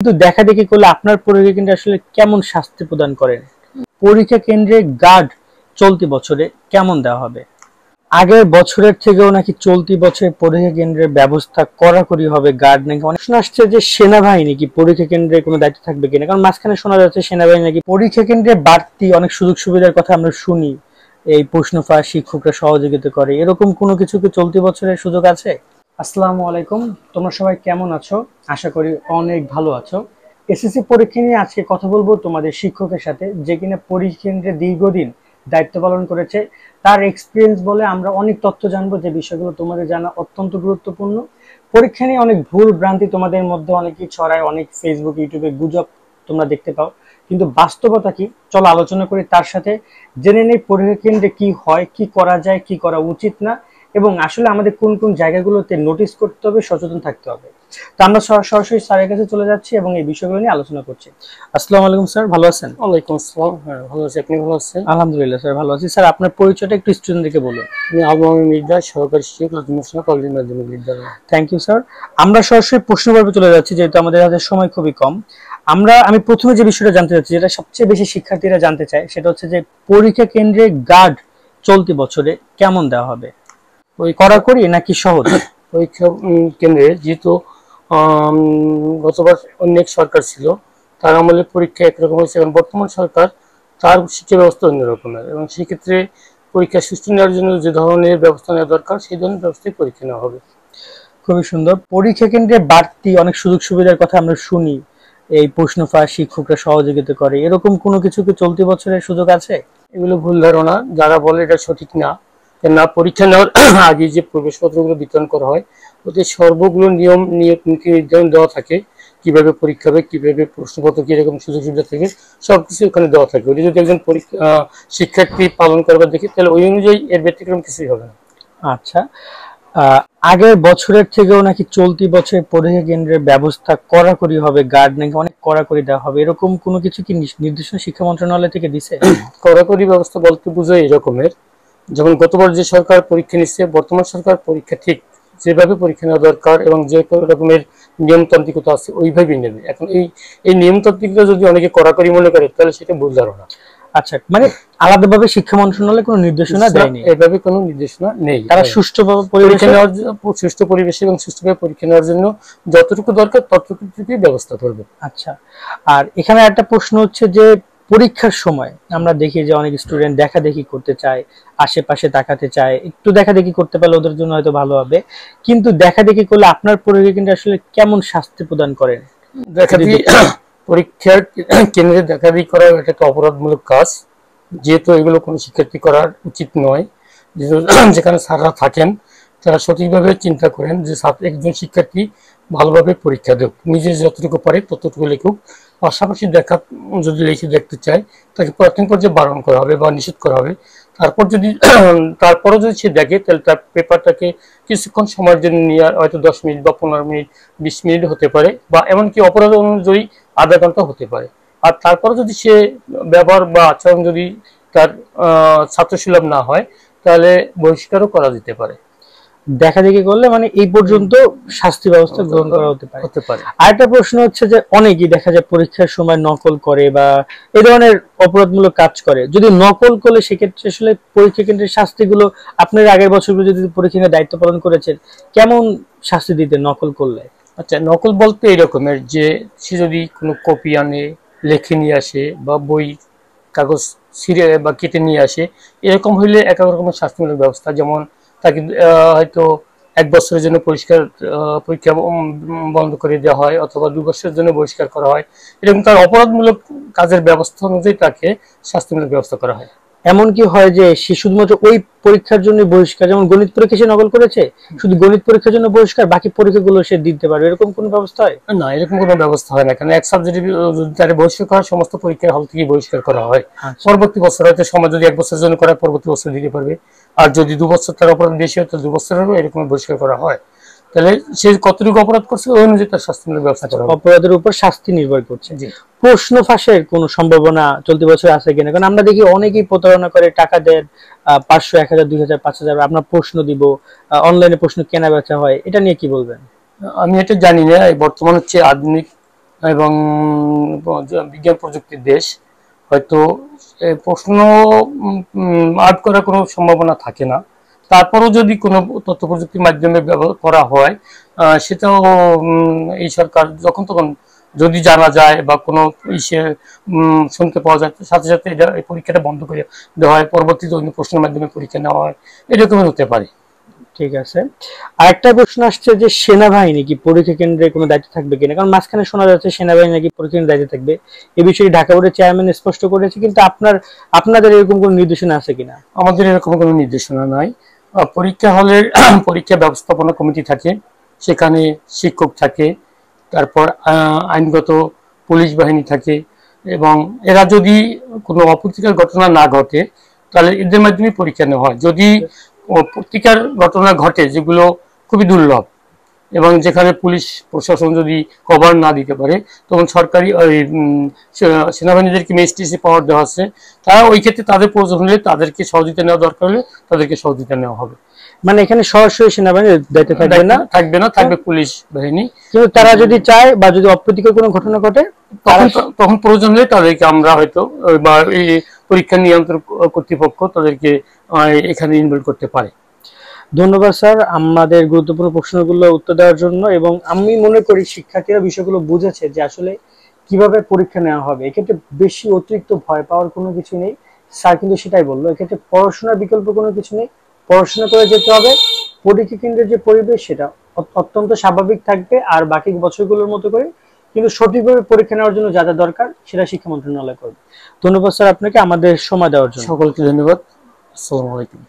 কিন্তু দেখাদেখি করলে আপনার পরীক্ষা কেন্দ্রে আসলে কেমন শাস্তি প্রদান করেন? পরীক্ষা কেন্দ্রে গার্ড চলতি বছরে কেমন দেওয়া হবে? আগের বছরের থেকেও নাকি চলতি বছরে পরীক্ষা কেন্দ্রের ব্যবস্থা কড়াকড়ি হবে, গার্ড নাকি অনেক শোনা আসছে যে সেনাবাহিনী কি পরীক্ষা কেন্দ্রে কোনো দায়িত্ব থাকবে কিনা, কারণ মাঝখানে শোনা যাচ্ছে সেনাবাহিনী নাকি পরীক্ষা কেন্দ্রে বাড়তি অনেক সুযোগ সুবিধার কথা আমরা শুনি, এই প্রশ্ন ফাঁস শিক্ষকরা সহযোগিতা করে, এরকম কোনো কিছু কি চলতি বছরের সুযোগ আছে? আসসালামু আলাইকুম, তোমরা সবাই কেমন আছো? আশা করি অনেক ভালো আছো। এসএসসি পরীক্ষা নিয়ে আজকে কথা বলবো তোমাদের শিক্ষকের সাথে, যে কিনা পরীক্ষা কেন্দ্রে দীর্ঘদিন দায়িত্ব পালন করেছে। তার এক্সপিরিয়েন্স বলে আমরা অনেক তথ্য জানবো, যে বিষয়গুলো তোমাদের জানা অত্যন্ত গুরুত্বপূর্ণ। পরীক্ষা নিয়ে অনেক ভুল ভ্রান্তি তোমাদের মধ্যে অনেকেই ছড়ায়, অনেক ফেসবুক ইউটিউবে গুজব তোমরা দেখতে পাও, কিন্তু বাস্তবতা কি চলো আলোচনা করি। তার সাথে জেনে নেই পরীক্ষা কেন্দ্রে কি হয়, কি করা যায়, কি করা উচিত না, এবং আসলে আমাদের কোন কোন জায়গাগুলোতে নোটিস করতে হবে, সচেতন থাকতে হবে। তো আমরা সরাসরি স্যারের কাছে চলে যাচ্ছি এবং এই বিষয়গুলো নিয়ে আলোচনা করছি। আসসালামু আলাইকুম স্যার, ভালো আছেন? ওয়ালাইকুম আসসালাম। হ্যাঁ, ভালো আছি। আপনি ভালো আছেন? আলহামদুলিল্লাহ স্যার, ভালো আছি। স্যার আপনার পরিচয়টা একটু স্টুডেন্টদেরকে বলুন। আমি আবু আমির মির্জা, সহকারী শিক্ষক, রাজমহল কলেজ মাধ্যমিক বিদ্যালয়। Thank you sir. আমরা সরাসরি প্রশ্ন পর্বে চলে যাচ্ছি, যেহেতু আমাদের হাতে সময় খুবই কম। আমি প্রথমে যে বিষয়টা জানতে চাচ্ছি, যেটা সবচেয়ে বেশি শিক্ষার্থীরা জানতে চায়, সেটা হচ্ছে যে পরীক্ষা কেন্দ্রে গার্ড চলতি বছরে কেমন দেওয়া হবে? ওই কড়াকড়ি নাকি সহজ? পরীক্ষা কেন্দ্রে যেহেতু গতবার অনেক সরকার ছিল, তার আমলে পরীক্ষা একরকম হয়েছে, এবং বর্তমান সরকার তার শিক্ষা ব্যবস্থা অন্য রকমের, এবং সেক্ষেত্রে পরীক্ষা সুষ্ঠু নেওয়ার জন্য যে ধরনের ব্যবস্থা নেওয়া দরকার সেই ধরনের ব্যবস্থায় পরীক্ষা নেওয়া হবে। খুবই সুন্দর। পরীক্ষা কেন্দ্রে বাড়তি অনেক সুযোগ সুবিধার কথা আমরা শুনি, এই প্রশ্ন ফাঁস শিক্ষকরা সহযোগিতা করে, এরকম কোনো কিছু কি চলতি বছরের সুযোগ আছে? এগুলো ভুল ধারণা, যারা বলে এটা সঠিক না। কেননা পরীক্ষা নেওয়ার আগে যে প্রবেশপত্রগুলো বিতরণ করা হয়, ওতে সর্বগুলো নিয়ম নীতি নির্ধারণ দেওয়া থাকে, কিভাবে পরীক্ষা হবে, কিভাবে প্রশ্নপত্র কিরকম সুযোগ সুবিধা থেকে সবকিছু ওখানে দেওয়া থাকে। ওটা যদি একজন শিক্ষার্থী পালন করবার দেখি, তাহলে ওই অনুযায়ী এর ব্যতিক্রম কিছুই হবে না। আচ্ছা, আগের বছরের থেকেও নাকি চলতি বছরে পরীক্ষা কেন্দ্রের ব্যবস্থা কড়াকড়ি হবে, গার্ড নাকি অনেক কড়াকড়ি দেওয়া হবে, এরকম কোনো কিছু কি নির্দেশনা শিক্ষা মন্ত্রণালয় থেকে দিছে? কড়াকড়ি ব্যবস্থা বলতে বোঝায় এরকমের, যেমন গতবার যে সরকার পরীক্ষা নিচ্ছে, বর্তমান সরকার পরীক্ষা ঠিক যেভাবে পরীক্ষা নেওয়া দরকার এবং যে রকমের নিয়মতান্ত্রিকতা আছে ওইভাবেই নেবে। এখন এই নিয়মতান্ত্রিকতা যদি অনেকে কড়াকড়ি মনে করে, তাহলে সেটা ভুল ধারণা। আচ্ছা, মানে আলাদাভাবে শিক্ষা মন্ত্রণালয় কোনো নির্দেশনা দেয়নি? এভাবে কোনো নির্দেশনা নেই। তারা সুষ্ঠুভাবে পরীক্ষা নেওয়ার জন্য, সুষ্ঠু পরিবেশে এবং সুষ্ঠুভাবে পরীক্ষা নেওয়ার জন্য যতটুকু দরকার ততটুকুই ব্যবস্থা করবে। আচ্ছা, আর এখানে একটা প্রশ্ন হচ্ছে যে পরীক্ষার সময় আমরা দেখি যে অনেক স্টুডেন্ট দেখাদেখি করতে চায়, আশেপাশে তাকাতে চায়, একটু দেখাদেখি করতে পারলে ওদের জন্য হয়তো ভালো হবে, কিন্তু দেখাদেখি করলে আপনার পরীক্ষা কেন্দ্রে আসলে কেমন শাস্তি প্রদান করেন? দেখাদেখি পরীক্ষার কেন্দ্রে দেখাদেখি করা এটা একটা অপরাধমূলক কাজ, যেহেতু এগুলো কোনো শিক্ষার্থী করার উচিত নয়। যেখানে স্যাররা থাকেন, তারা সঠিকভাবে চিন্তা করেন যে একজন শিক্ষার্থী ভালোভাবে পরীক্ষা দেখ, নিজে যতটুকু পারে ততটুকু লিখুক। পাশাপাশি যদি লিখে দেখতে চায়, তাকে প্রাথমিক পর্যায়ে বারণ করা হবে বা নিষেধ করা হবে। তারপরও যদি সে দেখে, তাহলে তার পেপারটাকে কিছুক্ষণ সময়ের জন্য নিয়ে, হয়তো 10 মিনিট বা 15 মিনিট, 20 মিনিট হতে পারে, বা এমনকি অপরাধ অনুযায়ী আধা ঘন্টা হতে পারে। আর তারপরে যদি সে ব্যবহার বা আচরণ যদি তার ছাত্রসুলভ না হয়, তাহলে বহিষ্কারও করা যেতে পারে। দেখাদেখি করলে মানে এই পর্যন্ত শাস্তি ব্যবস্থা গ্রহণ করা হতে পারে। আরেকটা প্রশ্ন হচ্ছে যে অনেকেই দেখা যায় পরীক্ষার সময় নকল করে বা এই ধরনের অপরাধমূলক কাজ করে, যদি নকল করলে সেক্ষেত্রে আসলে পরীক্ষা কেন্দ্রের শাস্তিগুলো, আপনার আগের বছরগুলো যদি পরীক্ষা কেন্দ্রে দায়িত্ব পালন করেছেন, কেমন শাস্তি দিতে নকল করলে? আচ্ছা, নকল বলতে এই রকমের যে সে যদি কোনো কপি আনে, লেখে নিয়ে আসে, বা বই কাগজ ছিঁড়ে বা কেটে নিয়ে আসে, এরকম হইলে এক এক রকমের শাস্তিমূলক ব্যবস্থা। যেমন তাকে হয়তো 1 বছরের জন্য পরীক্ষা বন্ধ করে দেওয়া হয়, অথবা 2 বছরের জন্য বহিষ্কার করা হয়। এরকম তার অপরাধমূলক কাজের ব্যবস্থা অনুযায়ী তাকে শাস্তিমূলক ব্যবস্থা করা হয়। এমন কি হয় যে সে শুধুমাত্র ওই পরীক্ষার জন্য বহিষ্কার, যেমন গণিত পরীক্ষা সে নকল করেছে, শুধু গণিত পরীক্ষার জন্য বহিষ্কার, বাকি পরীক্ষাগুলো সে দিতে পারবে, এরকম কোনো ব্যবস্থা হয় না? এরকম কোনো ব্যবস্থা হয় না, কারণ এক সাবজেক্টে যদি তার বহিষ্কার করা হয়, সমস্ত পরীক্ষার হল থেকে বহিষ্কার করা হয়। পরবর্তী বছর হয়তো সময় যদি 1 বছরের জন্য করা, পরবর্তী বছর দিতে পারবে। আর যদি 2 বছর তার অপরাধ বেশি হয়, তো 2 বছরেরও এরকম বহিষ্কার করা হয়। তাহলে সে কতটুকু অপরাধ করছে ওই অনুযায়ী তার শাস্তিমূলক ব্যবস্থা করা হয়। অপরাধের উপর শাস্তি নির্ভর করছে। প্রশ্ন ফাঁসের কোনো সম্ভাবনা চলতি বছর আছে কিনা? কারণ আমরা দেখি অনেকেই প্রতারণা করে, টাকা দেন 500, 1000, 2000, 5000, আপনার প্রশ্ন দিব, অনলাইনে প্রশ্ন কেনা বেচা হয়, এটা নিয়ে কি বলবেন? আমি এটা জানি না। বর্তমান হচ্ছে আধুনিক এবং বিজ্ঞান প্রযুক্তির দেশ, হয়তো প্রশ্ন আর্ট করার কোনো সম্ভাবনা থাকে না। তারপরও যদি কোনো তথ্য প্রযুক্তির মাধ্যমে ব্যবহার করা হয়, সেটাও এই সরকার যখন তখন যদি জানা যায় বা কোনো ইসে শুনতে পাওয়া যায়, সাথে সাথে এটা এই পরীক্ষাটা বন্ধ করে দেওয়া হয়, পরবর্তীতে অন্য প্রশ্নের মাধ্যমে পরীক্ষা নেওয়া হয়, এরকম হতে পারে। ঠিক আছে। আরেকটা প্রশ্ন আসছে যে সেনাবাহিনী কি পরীক্ষা কেন্দ্রে কোনো দায়িত্ব থাকবে কিনা, কারণ মাঝখানে শোনা যাচ্ছে সেনাবাহিনী নাকি পরীক্ষা কেন্দ্রে দায়িত্ব থাকবে। এই বিষয়ে ঢাকা বোর্ডের চেয়ারম্যান স্পষ্ট করেছে, কিন্তু আপনাদের এরকম কোনো নির্দেশনা আছে কিনা? আমাদের এরকম কোনো নির্দেশনা নাই। পরীক্ষা হলের পরীক্ষা ব্যবস্থাপনা কমিটি থাকে, সেখানে শিক্ষক থাকে, তারপর আইনগত পুলিশ বাহিনী থাকে, এবং এরা যদি কোনো অপ্রীতিকর ঘটনা না ঘটে তাহলে এদের মাধ্যমে পরীক্ষা নেওয়া হয়। যদি প্রতিকার ঘটনা ঘটে যেগুলো খুবই দুর্লভ এবং যেখানে পুলিশ প্রশাসন যদি কভার না দিতে পারে, তখন সরকারি সেনাবাহিনীদেরকে ম্যাজিস্ট্রেসি পাওয়ার দেওয়া আছে, তারা ওই ক্ষেত্রে তাদের প্রয়োজন হলে তাদেরকে সহযোগিতা নেওয়া দরকার হলে তাদেরকে সহযোগিতা নেওয়া হবে। মানে এখানে সরাসরি সেনাবাহিনীর দায়িত্ব থাকবে না? থাকবে পুলিশ বাহিনী। কিন্তু তারা যদি চায় বা যদি অপ্রীতিকর কোনো ঘটনা ঘটে তখন প্রয়োজন হলে তাদেরকে আমরা হয়তো বা এই পরীক্ষা নিয়ন্ত্রক কর্তৃপক্ষ তাদেরকে এখানে ইনভলভ করতে পারে। ধন্যবাদ স্যার আমাদের গুরুত্বপূর্ণ প্রশ্নগুলো উত্তর দেওয়ার জন্য। এবং আমি মনে করি শিক্ষার্থীরা বিষয়গুলো বুঝেছে যে আসলে কিভাবে পরীক্ষা নেওয়া হবে। এক্ষেত্রে বেশি অতিরিক্ত ভয় পাওয়ার কোনো কিছু নেই, স্যার কিন্তু সেটাই বললো। এক্ষেত্রে পড়াশোনার বিকল্প কোনো কিছু নেই, পড়াশোনা করে যেতে হবে। পরীক্ষা কেন্দ্রের যে পরিবেশ সেটা অত্যন্ত স্বাভাবিক থাকবে, আর বাকি বছরগুলোর মতো করে কিন্তু সঠিকভাবে পরীক্ষা নেওয়ার জন্য যা যা দরকার সেটা শিক্ষা মন্ত্রণালয় করবে। ধন্যবাদ স্যার আপনাকে আমাদের সময় দেওয়ার জন্য। সকলকে ধন্যবাদ। আসসালামু আলাইকুম।